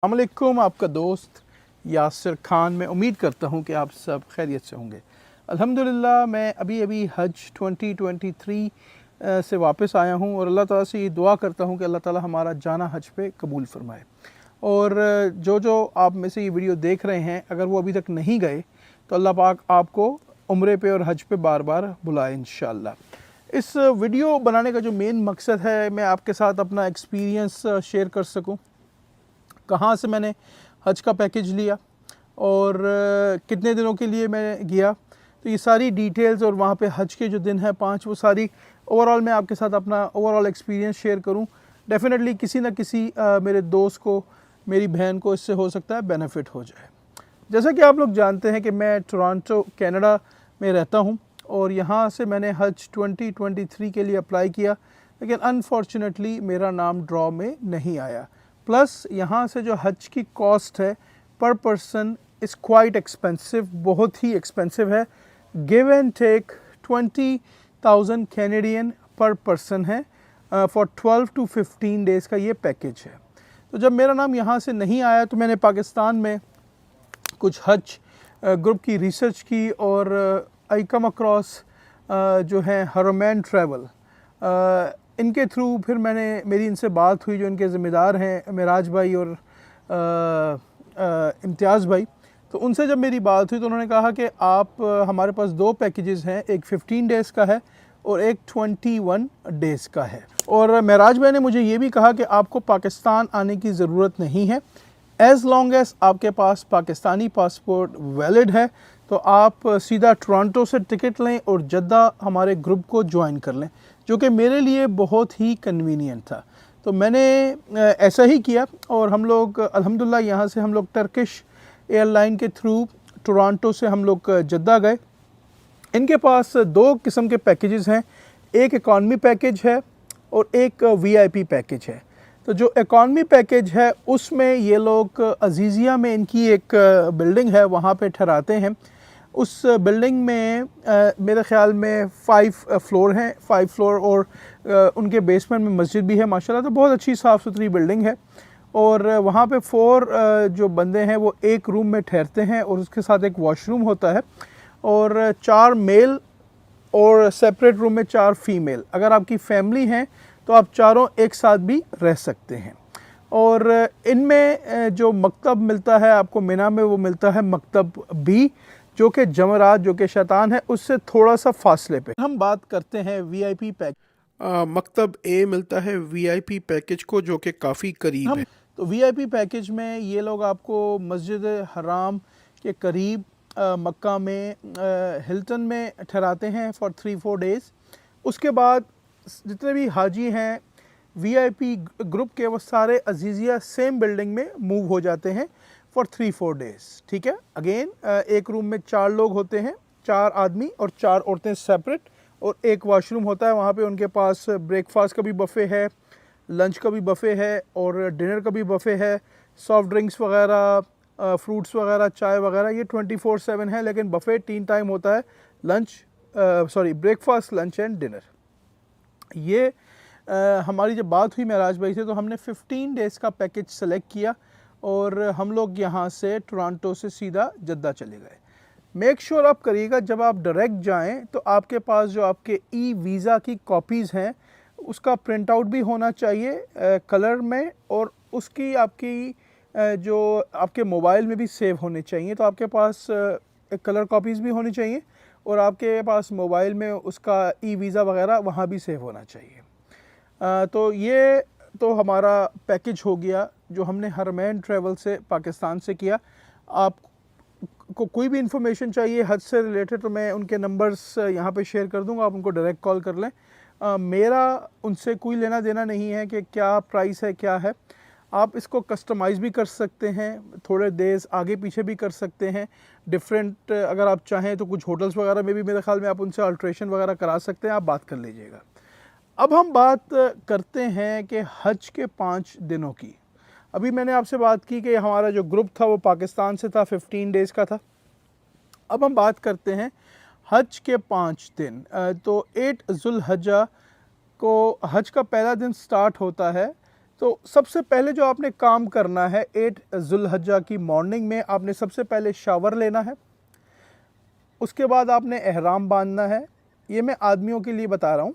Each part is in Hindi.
अस्सलामुअलैकुम, आपका दोस्त यासिर खान। मैं उम्मीद करता हूँ कि आप सब खैरियत से होंगे। अल्हम्दुलिल्लाह मैं अभी हज 2023 से वापस आया हूँ और अल्लाह ताला से ये दुआ करता हूँ कि अल्लाह ताला हमारा जाना हज पे कबूल फरमाए। और जो आप में से ये वीडियो देख रहे हैं, अगर वो अभी तक नहीं गए तो अल्लाह पाक आपको उम्रे पे और हज पे बार बार बुलाए इंशाअल्लाह। इस वीडियो बनाने का जो मेन मकसद है, मैं आपके साथ अपना एक्सपीरियंस शेयर कर सकूँ, कहाँ से मैंने हज का पैकेज लिया और कितने दिनों के लिए मैं गया। तो ये सारी डिटेल्स और वहाँ पे हज के जो दिन हैं 5, वो सारी ओवरऑल मैं आपके साथ अपना ओवरऑल एक्सपीरियंस शेयर करूँ। डेफिनेटली किसी न किसी मेरे दोस्त को, मेरी बहन को इससे हो सकता है बेनिफिट हो जाए। जैसा कि आप लोग जानते हैं कि मैं टोरंटो कनाडा में रहता हूँ और यहाँ से मैंने हज 2023 के लिए अप्लाई किया, लेकिन अनफॉर्चुनेटली मेरा नाम ड्रॉ में नहीं आया। प्लस यहाँ से जो हज की कॉस्ट है पर पर्सन इज़ क्वाइट एक्सपेंसिव, बहुत ही एक्सपेंसिव है। गिव एंड टेक 20,000 कैनेडियन पर पर्सन है फॉर 12 to 15 डेज़ का ये पैकेज है। तो जब मेरा नाम यहाँ से नहीं आया तो मैंने पाकिस्तान में कुछ हज ग्रुप की रिसर्च की और आई कम अक्रॉस जो है हरमैन ट्रैवल, इनके थ्रू फिर मेरी इनसे बात हुई, जो इनके ज़िम्मेदार हैं मेराज भाई और इम्तियाज़ भाई। तो उनसे जब मेरी बात हुई तो उन्होंने कहा कि आप हमारे पास 2 पैकेजेस हैं, एक 15 डेज़ का है और एक 21 डेज़ का है। और मेराज भाई ने मुझे ये भी कहा कि आपको पाकिस्तान आने की ज़रूरत नहीं है, एज़ लॉन्ग एज़ आपके पास पाकिस्तानी पासपोर्ट वैलिड है तो आप सीधा टोरंटो से टिकट लें और जद्दा हमारे ग्रुप को ज्वाइन कर लें, जो कि मेरे लिए बहुत ही कन्वीनियंट था। तो मैंने ऐसा ही किया और हम लोग अल्हम्दुलिल्लाह यहाँ से हम लोग टर्किश एयरलाइन के थ्रू टोरंटो से हम लोग जद्दा गए। इनके पास 2 किस्म के पैकेजेस हैं, एक इकॉनमी पैकेज है और एक वीआईपी पैकेज है। तो जो इकॉनमी पैकेज है उसमें ये लोग अजीज़िया में इनकी एक बिल्डिंग है, वहाँ पे ठहराते हैं। उस बिल्डिंग में मेरे ख़्याल में 5 फ्लोर हैं, 5 फ्लोर और उनके बेसमेंट में मस्जिद भी है माशाल्लाह। तो बहुत अच्छी साफ़ सुथरी बिल्डिंग है और वहाँ पे 4 जो बंदे हैं वो एक रूम में ठहरते हैं और उसके साथ एक वॉशरूम होता है और 4 मेल और सेपरेट रूम में 4 फीमेल। अगर आपकी फैमिली है तो आप चारों एक साथ भी रह सकते हैं। और इनमें जो मकतब मिलता है आपको मिना में, वो मिलता है मकतब बी, जो कि जमरात, जो कि शैतान है, उससे थोड़ा सा फासले पे। हम बात करते हैं वीआईपी पैकेज। मकतब ए मिलता है वीआईपी पैकेज को, जो कि काफ़ी करीब है। तो वीआईपी पैकेज में ये लोग आपको मस्जिद हराम के करीब मक्का में हिल्टन में ठहराते हैं फॉर 3-4 डेज़। उसके बाद जितने भी हाजी हैं वीआईपी ग्रुप के, वो सारे अजीज़िया सेम बिल्डिंग में मूव हो जाते हैं फॉर 3-4 डेज़। ठीक है, अगेन एक रूम में 4 लोग होते हैं, 4 आदमी और 4 औरतें सेपरेट, और एक वॉशरूम होता है। वहाँ पे उनके पास ब्रेकफास्ट का भी बफ़े है, लंच का भी बफ़े है और डिनर का भी बफ़े है। सॉफ्ट ड्रिंक्स वगैरह, फ्रूट्स वगैरह, चाय वगैरह, ये 24/7 है, लेकिन बफ़े 3 टाइम होता है, ब्रेकफास्ट, लंच एंड डिनर। ये हमारी जब बात हुई मेराज भाई से तो हमने 15 डेज़ का पैकेज सेलेक्ट किया और हम लोग यहाँ से टोरंटो से सीधा जद्दा चले गए। मेक श्योर आप करिएगा जब आप डायरेक्ट जाएं तो आपके पास जो आपके ई वीज़ा की कॉपीज़ हैं उसका प्रिंट आउट भी होना चाहिए कलर में, और उसकी आपकी जो आपके मोबाइल में भी सेव होने चाहिए। तो आपके पास कलर कॉपीज़ भी होनी चाहिए और आपके पास मोबाइल में उसका ई वीज़ा वगैरह वहाँ भी सेव होना चाहिए। तो ये तो हमारा पैकेज हो गया जो हमने हरमैन ट्रैवल से पाकिस्तान से किया। आपको कोई भी इंफॉर्मेशन चाहिए हज से रिलेटेड तो मैं उनके नंबर्स यहाँ पे शेयर कर दूँगा, आप उनको डायरेक्ट कॉल कर लें। मेरा उनसे कोई लेना देना नहीं है कि क्या प्राइस है क्या है। आप इसको कस्टमाइज़ भी कर सकते हैं, थोड़े डेज़ आगे पीछे भी कर सकते हैं। डिफरेंट अगर आप चाहें तो कुछ होटल्स वगैरह में भी मेरे ख्याल में आप उनसे अल्ट्रेशन वगैरह करा सकते हैं, आप बात कर लीजिएगा। अब हम बात करते हैं कि हज के 5 दिनों की। अभी मैंने आपसे बात की कि हमारा जो ग्रुप था वो पाकिस्तान से था, 15 डेज़ का था। अब हम बात करते हैं हज के 5 दिन। तो 8 ज़ुल्हज्जा को हज का पहला दिन स्टार्ट होता है। तो सबसे पहले जो आपने काम करना है 8 जुल्हज्जा की मॉर्निंग में, आपने सबसे पहले शावर लेना है। उसके बाद आपने एहराम बांधना है, ये मैं आदमियों के लिए बता रहा हूँ।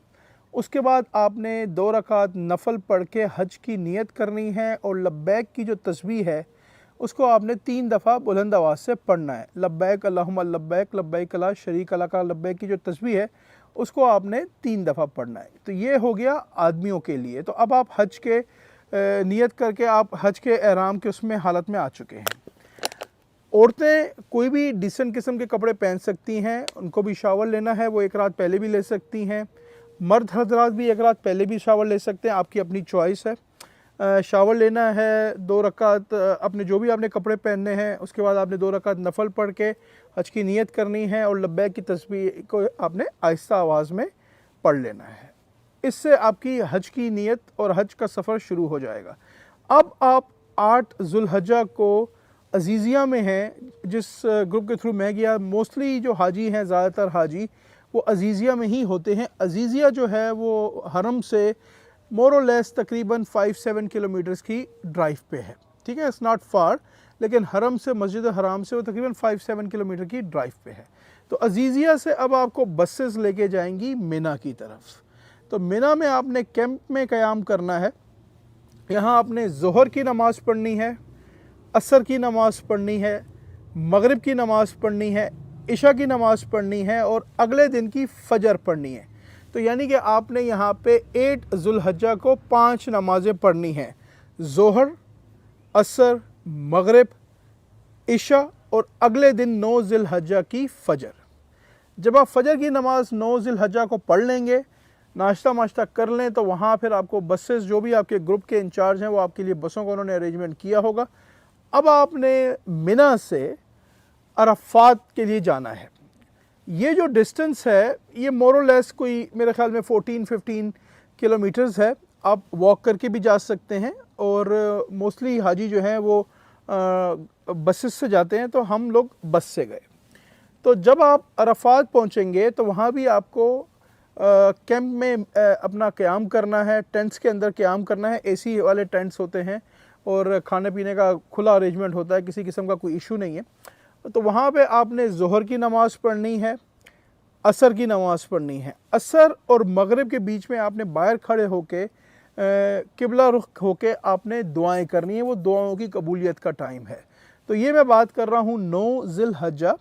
उसके बाद आपने 2 रकात नफल पढ़ के हज की नीयत करनी है और लब्बैक की जो तस्बीह है उसको आपने 3 दफ़ा बुलंद आवाज़ से पढ़ना है। लब्बैक अल्लाहुम्मा लब्बैक लब्बैक ला शरीक लका लब्बैक की जो तस्बीह है उसको आपने 3 दफ़ा पढ़ना है। तो ये हो गया आदमियों के लिए। तो अब आप हज के नियत करके आप हज के एहराम के उसमें हालत में आ चुके हैं। औरतें कोई भी डिसेंट किस्म के कपड़े पहन सकती हैं, उनको भी शावर लेना है, वो एक रात पहले भी ले सकती हैं। मर्द हजरात भी एक रात पहले भी शावर ले सकते हैं, आपकी अपनी चॉइस है। शावर लेना है, 2 रकात अपने जो भी आपने कपड़े पहनने हैं, उसके बाद आपने 2 रकात नफल पढ़ के हज की नीयत करनी है और लब्बैक की तस्बीह को आपने आहिस्ता आवाज़ में पढ़ लेना है। इससे आपकी हज की नीयत और हज का सफ़र शुरू हो जाएगा। अब आप 8 जुल्हज्जा को अजीज़िया में हैं, जिस ग्रुप के थ्रू मैं गया, मोस्टली जो हाजी हैं, ज़्यादातर हाजी वो अजीज़िया में ही होते हैं। अजीज़िया जो है वो हरम से मोर और लेस तकरीबन 5-7 किलोमीटर्स की ड्राइव पे है, ठीक है, इट्स नॉट फार, लेकिन हरम से मस्जिद हराम से वो तकरीबन 5-7 किलोमीटर की ड्राइव पे है। तो अजीज़िया से अब आपको बसेस लेके जाएंगी मिना की तरफ। तो मिना में आपने कैंप में क़याम करना है। यहाँ आपने ज़ोहर की नमाज़ पढ़नी है, असर की नमाज़ पढ़नी है, मगरिब की नमाज़ पढ़नी है, इशा की नमाज़ पढ़नी है और अगले दिन की फ़जर पढ़नी है। तो यानी कि आपने यहाँ पे 8 जुल्हज्जा को 5 नमाज़ें पढ़नी हैं, ज़ोहर, असर, मगरिब, इशा और अगले दिन 9 जुल्हज्जा की फ़जर। जब आप फ़जर की नमाज़ 9 जुल्हज्जा को पढ़ लेंगे, नाश्ता माश्ता कर लें, तो वहाँ फिर आपको बसेस, जो भी आपके ग्रुप के इंचार्ज हैं वो आपके लिए बसों का उन्होंने अरेंजमेंट किया होगा। अब आपने मिना से अरफात के लिए जाना है। ये जो डिस्टेंस है ये मोर और लेस कोई मेरे ख्याल में 14-15 किलोमीटर्स है। आप वॉक करके भी जा सकते हैं और मोस्टली हाजी जो हैं वो बसेस से जाते हैं, तो हम लोग बस से गए। तो जब आप अरफात पहुंचेंगे तो वहाँ भी आपको कैंप में अपना क़याम करना है, टेंट्स के अंदर क़याम करना है। एसी वाले टेंट्स होते हैं और खाने पीने का खुला अरेंजमेंट होता है, किसी किस्म का कोई इशू नहीं है। तो वहाँ पे आपने ज़ोहर की नमाज़ पढ़नी है, असर की नमाज़ पढ़नी है। असर और मगरिब के बीच में आपने बाहर खड़े होके किबला रुख होके आपने दुआएं करनी है, वो दुआओं की कबूलियत का टाइम है। तो ये मैं बात कर रहा हूँ 9 ज़िलहज्जा।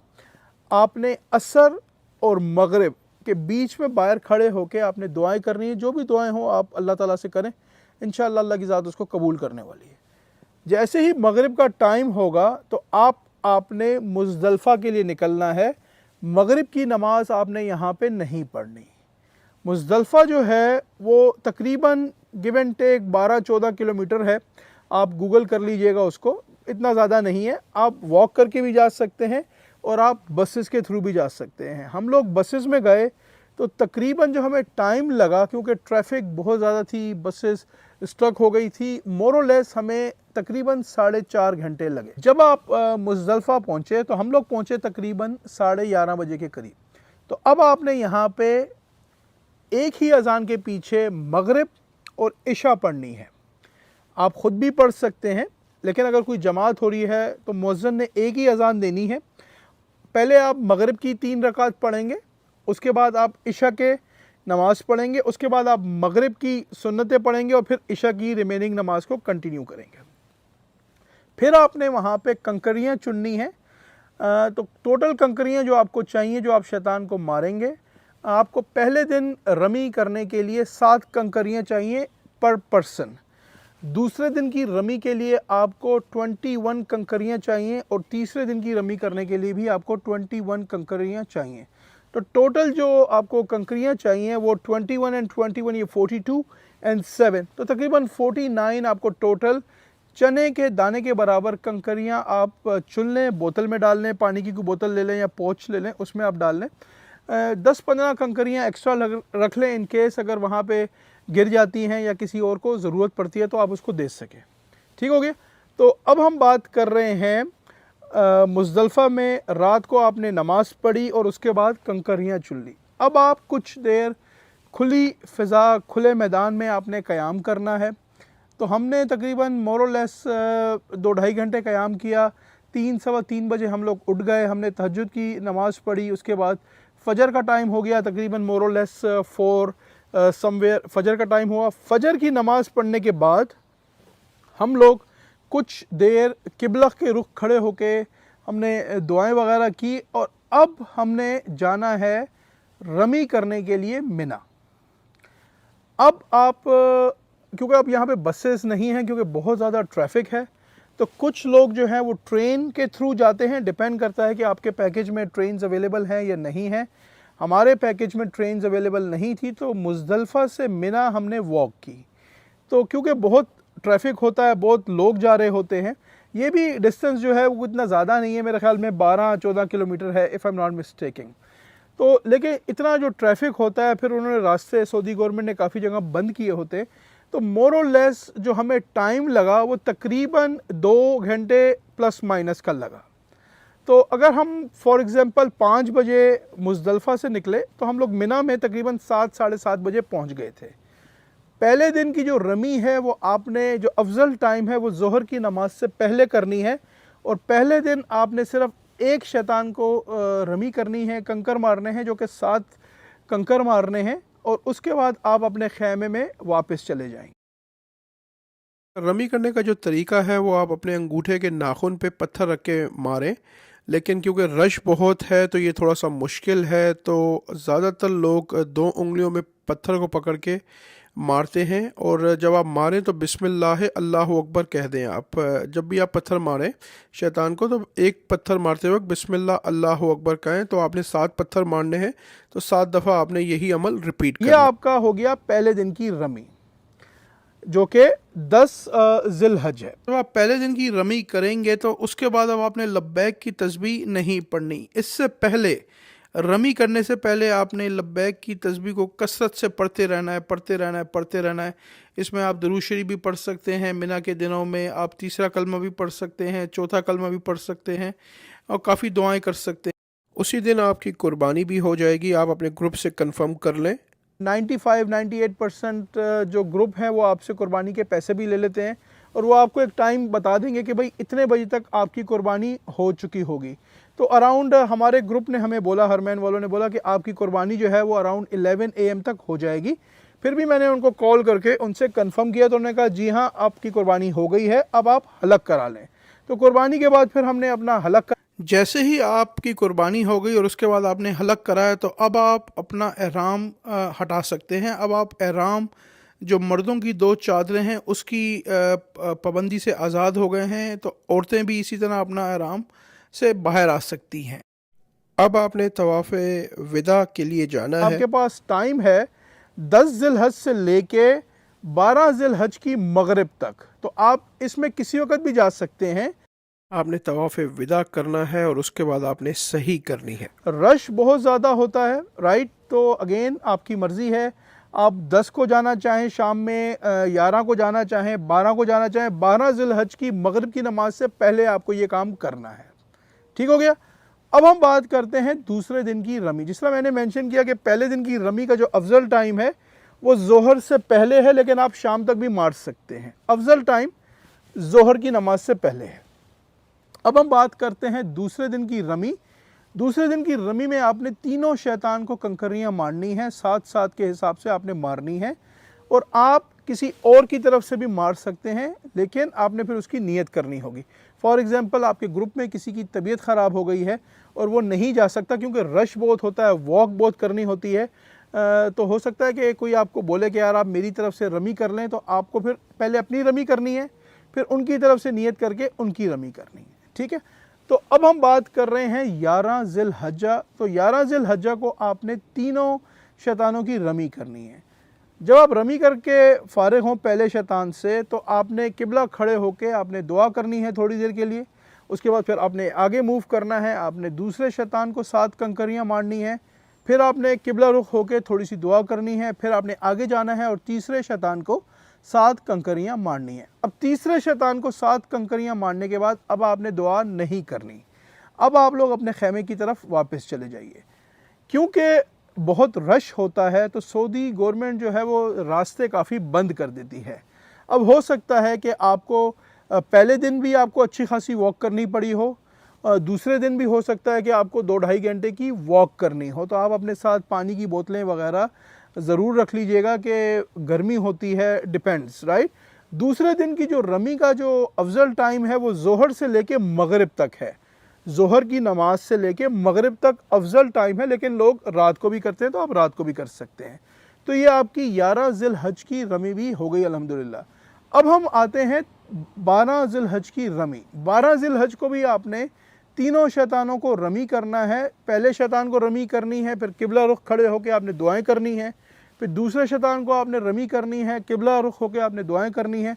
आपने असर और मगरिब के बीच में बाहर खड़े होके आपने दुआएं करनी है। जो भी दुआएं हो आप अल्लाह ताला से करें, इंशाअल्लाह अल्लाह की ज़ात उसको कबूल करने वाली है। जैसे ही मगरिब का टाइम होगा तो आपने मुज़दलिफ़ा के लिए निकलना है। मगरिब की नमाज़ आपने यहाँ पे नहीं पढ़नी। मुज़दलिफ़ा जो है वो तकरीबन गिव एंड टेक 12-14 किलोमीटर है। आप गूगल कर लीजिएगा उसको, इतना ज़्यादा नहीं है। आप वॉक करके भी जा सकते हैं और आप बसेस के थ्रू भी जा सकते हैं। हम लोग बसेस में गए तो तकरीबन जो हमें टाइम लगा, क्योंकि ट्रैफिक बहुत ज़्यादा थी, बसेस स्ट्रक हो गई थी, मोर और लेस हमें तकरीबन 4.5 घंटे लगे। जब आप मुज़दलिफ़ा पहुँचे तो हम लोग पहुँचे तकरीबन 11:30 बजे के करीब। तो अब आपने यहाँ पे एक ही अज़ान के पीछे मगरिब और इशा पढ़नी है। आप ख़ुद भी पढ़ सकते हैं, लेकिन अगर कोई जमात हो रही है तो मुअज़्ज़िन ने एक ही अज़ान देनी है। पहले आप मगरिब की 3 रकात पढ़ेंगे, उसके बाद आप इशा के नमाज़ पढ़ेंगे, उसके बाद आप मगरिब की सुन्नतें पढ़ेंगे और फिर इशा की रिमेनिंग नमाज़ को कंटिन्यू करेंगे। फिर आपने वहाँ पे कंकरियाँ चुननी हैं। तो टोटल कंकरियाँ जो आपको चाहिए, जो आप शैतान को मारेंगे, आपको पहले दिन रमी करने के लिए 7 कंकरियाँ चाहिए पर पर्सन। दूसरे दिन की रमी के लिए आपको 21 कंकरियाँ चाहिए और तीसरे दिन की रमी करने के लिए भी आपको 21 कंकरियाँ चाहिए। तो टोटल जो आपको कंकरियाँ चाहिए वो 21 एंड 21 ये 42 एंड 7, तो तकरीबन 49 आपको टोटल चने के दाने के बराबर कंकरियाँ आप चुन लें। बोतल में डाल लें, पानी की कोई बोतल ले लें या पोंछ ले लें, उसमें आप डाल लें। 10-15 कंकरियाँ एक्स्ट्रा रख लें इन केस अगर वहाँ पे गिर जाती हैं या किसी और को ज़रूरत पड़ती है तो आप उसको दे सकें। ठीक हो गया। तो अब हम बात कर रहे हैं मुज़दलिफ़ा में रात को आपने नमाज़ पढ़ी और उसके बाद कंकरियाँ चुन ली। अब आप कुछ देर खुली फ़िज़ा, खुले मैदान में आपने क़याम करना है। तो हमने तकरीबन मोर और लेस 2-2.5 घंटे क़याम किया। 3-3:15 बजे हम लोग उठ गए, हमने तहज्जुद की नमाज़ पढ़ी, उसके बाद फ़जर का टाइम हो गया तकरीबन मोर और लेस 4 समवेयर फ़जर का टाइम हुआ। फ़जर की नमाज़ पढ़ने के बाद हम लोग कुछ देर किबला के रुख खड़े होके हमने दुआएं वगैरह की और अब हमने जाना है रमी करने के लिए मिना। अब आप क्योंकि अब यहाँ पे बसेस नहीं हैं, क्योंकि बहुत ज़्यादा ट्रैफिक है, तो कुछ लोग जो हैं वो ट्रेन के थ्रू जाते हैं। डिपेंड करता है कि आपके पैकेज में ट्रेन्स अवेलेबल हैं या नहीं हैं। हमारे पैकेज में ट्रेन्स अवेलेबल नहीं थी, तो मुज़दलिफ़ा से मिना हमने वॉक की। तो क्योंकि बहुत ट्रैफिक होता है, बहुत लोग जा रहे होते हैं, ये भी डिस्टेंस जो है वो इतना ज़्यादा नहीं है, मेरे ख्याल में 12-14 किलोमीटर है if I am not mistaking. तो लेकिन इतना जो ट्रैफिक होता है, फिर उन्होंने रास्ते सऊदी गवर्नमेंट ने काफ़ी जगह बंद किए होते, तो मोर और लेस जो हमें टाइम लगा वो तकरीबन 2 घंटे प्लस माइनस का लगा। तो अगर हम फॉर एग्ज़ाम्पल 5 बजे मुज़दलिफ़ा से निकले तो हम लोग मिना में तकरीबन 7 साढ़े 7 बजे पहुंच गए थे। पहले दिन की जो रमी है वो आपने जो अफजल टाइम है वो ज़ोहर की नमाज से पहले करनी है, और पहले दिन आपने सिर्फ एक शैतान को रमी करनी है, कंकर मारने हैं, जो कि 7 कंकर मारने हैं, और उसके बाद आप अपने खैमे में वापस चले जाएंगे। रमी करने का जो तरीका है वो आप अपने अंगूठे के नाखून पे पत्थर रख के मारें, लेकिन क्योंकि रश बहुत है तो ये थोड़ा सा मुश्किल है, तो ज़्यादातर लोग 2 उंगलियों में पत्थर को पकड़ के मारते हैं। और जब आप मारें तो बिस्मिल्लाह अल्लाहु अकबर कह दें। आप जब भी आप पत्थर मारें शैतान को, तो एक पत्थर मारते वक्त बिस्मिल्लाह अल्लाहु अकबर कहें। तो आपने 7 पत्थर मारने हैं, तो 7 दफ़ा आपने यही अमल रिपीट ये करना है। आपका हो गया पहले दिन की रमी, जो कि 10 ज़िलहज है। तो आप पहले दिन की रमी करेंगे तो उसके बाद अब आपने लब्बैक की तस्बीह नहीं पढ़नी। इससे पहले रमी करने से पहले आपने लब्बैक की तस्बीह को कसरत से पढ़ते रहना है, पढ़ते रहना है, पढ़ते रहना है। इसमें आप दुरूद शरीफ भी पढ़ सकते हैं, मिना के दिनों में आप तीसरा कलमा भी पढ़ सकते हैं, चौथा कलमा भी पढ़ सकते हैं, और काफ़ी दुआएं कर सकते हैं। उसी दिन आपकी कुर्बानी भी हो जाएगी। आप अपने ग्रुप से कंफर्म कर लें। 95-98% जो ग्रुप हैं वो आपसे कुर्बानी के पैसे भी ले लेते हैं, और वो आपको एक टाइम बता देंगे कि भाई इतने बजे तक आपकी कुर्बानी हो चुकी होगी। तो अराउंड हमारे ग्रुप ने हमें बोला, हरमैन वालों ने बोला कि आपकी कुर्बानी जो है वो अराउंड 11 AM तक हो जाएगी। फिर भी मैंने उनको कॉल करके उनसे कंफर्म किया, तो उन्होंने कहा जी हाँ आपकी कुर्बानी हो गई है, अब आप हलक करा लें। तो कुर्बानी के बाद फिर हमने अपना हलक जैसे ही आपकी कुर्बानी हो गई और उसके बाद आपने हलक कराया, तो अब आप अपना एहराम हटा सकते हैं। अब आप एहराम जो मर्दों की 2 चादरें हैं उसकी पाबंदी से आज़ाद हो गए हैं, तो औरतें भी इसी तरह अपना एहराम से बाहर आ सकती हैं। अब आपने तवाफ़ विदा के लिए जाना है। आपके पास टाइम है 10 ज़िलहज से लेके 12 ज़िलहज की मगरिब तक, तो आप इसमें किसी वक्त भी जा सकते हैं। आपने तवाफ़ विदा करना है और उसके बाद आपने सही करनी है। रश बहुत ज़्यादा होता है, राइट, तो अगेन आपकी मर्ज़ी है, आप 10 को जाना चाहें शाम में, 11 को जाना चाहें, 12 को जाना चाहें, 12 ज़िलहज की मगरिब की नमाज से पहले आपको ये काम करना है। ठीक हो गया। अब हम बात करते हैं दूसरे दिन की रमी। जिस तरह मैंने मेंशन किया कि पहले दिन की रमी का जो अफजल टाइम है वो जोहर से पहले है, लेकिन आप शाम तक भी मार सकते हैं। अफजल टाइम जोहर की नमाज से पहले है। अब हम बात करते हैं दूसरे दिन की रमी। दूसरे दिन की रमी में आपने तीनों शैतान को कंकरियां मारनी हैं, 7-7 के हिसाब से आपने मारनी है, और आप किसी और की तरफ से भी मार सकते हैं, लेकिन आपने फिर उसकी नीयत करनी होगी। फॉर एग्जांपल आपके ग्रुप में किसी की तबीयत ख़राब हो गई है और वो नहीं जा सकता क्योंकि रश बहुत होता है, वॉक बहुत करनी होती है, तो हो सकता है कि कोई आपको बोले कि यार आप मेरी तरफ से रमी कर लें, तो आपको फिर पहले अपनी रमी करनी है, फिर उनकी तरफ से नीयत करके उनकी रमी करनी है। ठीक है, तो अब हम बात कर रहे हैं 11 ज़िलहज्जा। तो 11 ज़िलहज्जा को आपने तीनों शैतानों की रमी करनी है। जब आप रमी करके फारिग हों पहले शैतान से, तो आपने किबला खड़े होकर आपने दुआ करनी है थोड़ी देर के लिए। उसके बाद फिर आपने आगे मूव करना है, आपने दूसरे शैतान को 7 कंकरियां मारनी है, फिर आपने किबला रुख होकर थोड़ी सी दुआ करनी है, फिर आपने आगे जाना है और तीसरे शैतान को 7 कंकरियां मारनी है। अब तीसरे शैतान को 7 कंकरियां मारने के बाद अब आपने दुआ नहीं करनी। अब आप लोग अपने खैमे की तरफ वापस चले जाइए। क्योंकि बहुत रश होता है तो सऊदी गवर्नमेंट जो है वो रास्ते काफ़ी बंद कर देती है। अब हो सकता है कि आपको पहले दिन भी आपको अच्छी खासी वॉक करनी पड़ी हो, दूसरे दिन भी हो सकता है कि आपको 2-2.5 घंटे की वॉक करनी हो, तो आप अपने साथ पानी की बोतलें वगैरह ज़रूर रख लीजिएगा कि गर्मी होती है, डिपेंड्स, राइट। दूसरे दिन की जो रमी का जो अफजल टाइम है वो ज़ोहर से लेके मगरिब तक है। ज़ोहर की नमाज से लेके मगरिब तक अफजल टाइम है, लेकिन लोग रात को भी करते हैं तो आप रात को भी कर सकते हैं। तो ये आपकी 11 ज़िल-हज की रमी भी हो गई अल्हम्दुलिल्लाह। अब हम आते हैं 12 ज़िल-हज की रमी। 12 ज़िल-हज को भी आपने तीनों शैतानों को रमी करना है। पहले शैतान को रमी करनी है, फिर किबला रुख खड़े होकर आपने दुआएं करनी है, फिर दूसरे शैतान को आपने रमी करनी है, किबला रुख होकर आपने दुआएं करनी है,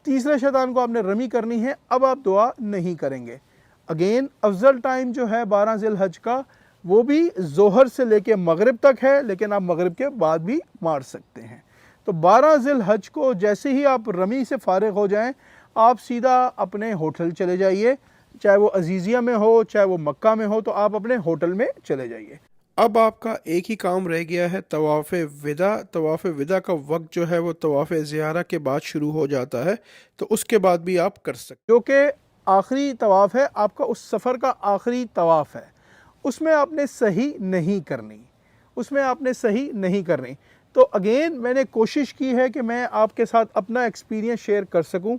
तीसरे शैतान को आपने रमी करनी है। अब आप दुआ नहीं करेंगे। अगेन अफजल टाइम जो है 12 ज़िल-हज का वो भी ज़ोहर से लेके मगरिब तक है, लेकिन आप मगरिब के बाद भी मार सकते हैं। तो 12 ज़िल-हज को जैसे ही आप रमी से फारिग हो जाएं, आप सीधा अपने होटल चले जाइए, चाहे वो अजीज़िया में हो, चाहे वो मक्का में हो, तो आप अपने होटल में चले जाइए। अब आपका एक ही काम रह गया है, तवाफ़ विदा। तवाफ़ विदा का वक्त जो है वो तवाफ़ ज़ियारा के बाद शुरू हो जाता है, तो उसके बाद भी आप कर सकते, जो कि आखिरी तवाफ़ है आपका, उस सफ़र का आखिरी तवाफ़ है। उसमें आपने सही नहीं करनी, उसमें आपने सही नहीं करनी। तो अगेन मैंने कोशिश की है कि मैं आपके साथ अपना एक्सपीरियंस शेयर कर सकूं।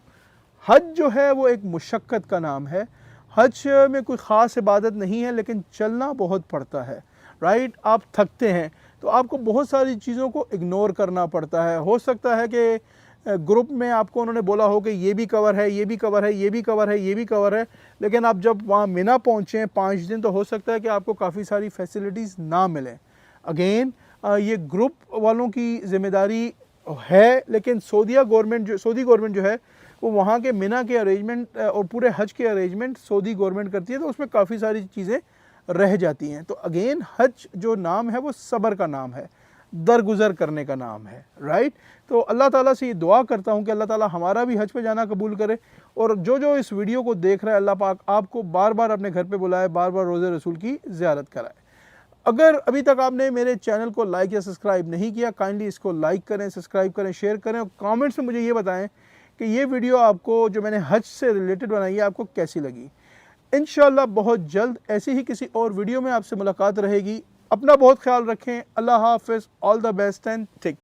हज जो है वो एक मुशक्क़त का नाम है। हज में कोई ख़ास इबादत नहीं है, लेकिन चलना बहुत पड़ता है, राइट। आप थकते हैं तो आपको बहुत सारी चीज़ों को इग्नोर करना पड़ता है। हो सकता है कि ग्रुप में आपको उन्होंने बोला हो कि ये भी कवर है, ये भी कवर है, ये भी कवर है, ये भी कवर है, लेकिन आप जब वहाँ मिना पहुँचें 5 दिन, तो हो सकता है कि आपको काफ़ी सारी फैसिलिटीज़ ना मिलें। अगेन ये ग्रुप वालों की ज़िम्मेदारी है, लेकिन सऊदी गवर्नमेंट जो है वो वहाँ के मिना के अरेंजमेंट और पूरे हज के अरेंजमेंट सऊदी गवर्नमेंट करती है, तो उसमें काफ़ी सारी चीज़ें रह जाती हैं। तो अगेन हज जो नाम है वो सब्र का नाम है, दरगुजर करने का नाम है, राइट। तो अल्लाह ताला से ये दुआ करता हूँ कि अल्लाह ताला हमारा भी हज पे जाना कबूल करे, और जो जो इस वीडियो को देख रहा है, अल्लाह पाक आपको बार बार अपने घर पे बुलाए, बार बार रोज़े रसूल की ज़ियारत कराए। अगर अभी तक आपने मेरे चैनल को लाइक या सब्सक्राइब नहीं किया, काइंडली इसको लाइक करें, सब्सक्राइब करें, शेयर करें, और कमेंट्स में मुझे ये बताएं कि ये वीडियो आपको, जो मैंने हज से रिलेटेड बनाई है, आपको कैसी लगी। इंशाअल्लाह बहुत जल्द ऐसी ही किसी और वीडियो में आपसे मुलाकात रहेगी। अपना बहुत ख्याल रखें। अल्लाह हाफ़िज़, all the best and take